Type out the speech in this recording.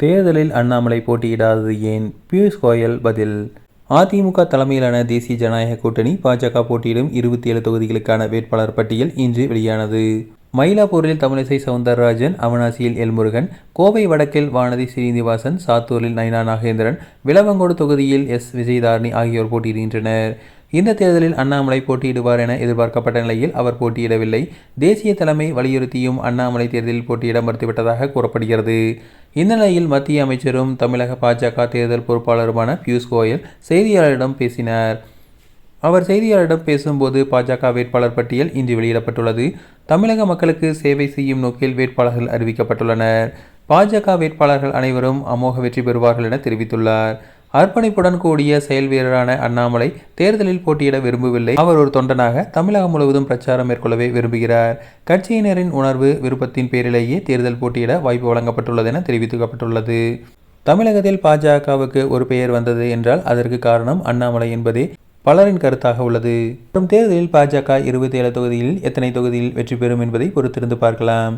தேர்தலில் அண்ணாமலை போட்டியிடாதது ஏன்? பியூஷ் கோயல் பதில். அதிமுக தலைமையிலான தேசிய ஜனநாயக கூட்டணி பாஜக போட்டியிடும் 27 தொகுதிகளுக்கான வேட்பாளர் பட்டியல் இன்று வெளியானது. மயிலாப்பூரில் தமிழிசை சவுந்தரராஜன், அவனாசியில் எல்முருகன், கோவை வடக்கில் வானதி ஸ்ரீனிவாசன், சாத்தூரில் நயினா நாகேந்திரன், விளவங்கோடு தொகுதியில் எஸ். விஜயதாரணி ஆகியோர் போட்டியிடுகின்றனர். இந்த தேர்தலில் அண்ணாமலை போட்டியிடுவார் என எதிர்பார்க்கப்பட்ட நிலையில் அவர் போட்டியிடவில்லை. தேசிய தலைமை வலியுறுத்தியும் அண்ணாமலை தேர்தலில் போட்டியிட மறுத்துவிட்டதாக கூறப்படுகிறது. இந்த நிலையில் மத்திய அமைச்சரும் தமிழக பாஜக தேர்தல் பொறுப்பாளருமான பியூஷ் கோயல் செய்தியாளரிடம் பேசினார். அவர் செய்தியாளரிடம் பேசும்போது, பாஜக வேட்பாளர் பட்டியல் இன்று வெளியிடப்பட்டுள்ளது. தமிழக மக்களுக்கு சேவை செய்யும் நோக்கில் வேட்பாளர்கள் அறிவிக்கப்பட்டுள்ளனர். பாஜக வேட்பாளர்கள் அனைவரும் அமோக வெற்றி பெறுவார்கள் என தெரிவித்துள்ளார். அர்ப்பணிப்புடன் கூடிய செயல் வீரரான அண்ணாமலை தேர்தலில் போட்டியிட விரும்பவில்லை. அவர் ஒரு தொண்டனாக தமிழகம் முழுவதும் பிரச்சாரம் மேற்கொள்ளவே விரும்புகிறார். கட்சியினரின் உணர்வு, விருப்பத்தின் பேரிலேயே தேர்தல் போட்டியிட வாய்ப்பு வழங்கப்பட்டுள்ளது என தெரிவிக்கப்பட்டுள்ளது. தமிழகத்தில் பாஜகவுக்கு ஒரு பெயர் வந்தது என்றால் அதற்கு காரணம் அண்ணாமலை என்பதே பலரின் கருத்தாக உள்ளது. வரும் தேர்தலில் பாஜக 27 தொகுதியில் எத்தனை தொகுதியில் வெற்றி பெறும் என்பதை பொறுத்திருந்து பார்க்கலாம்.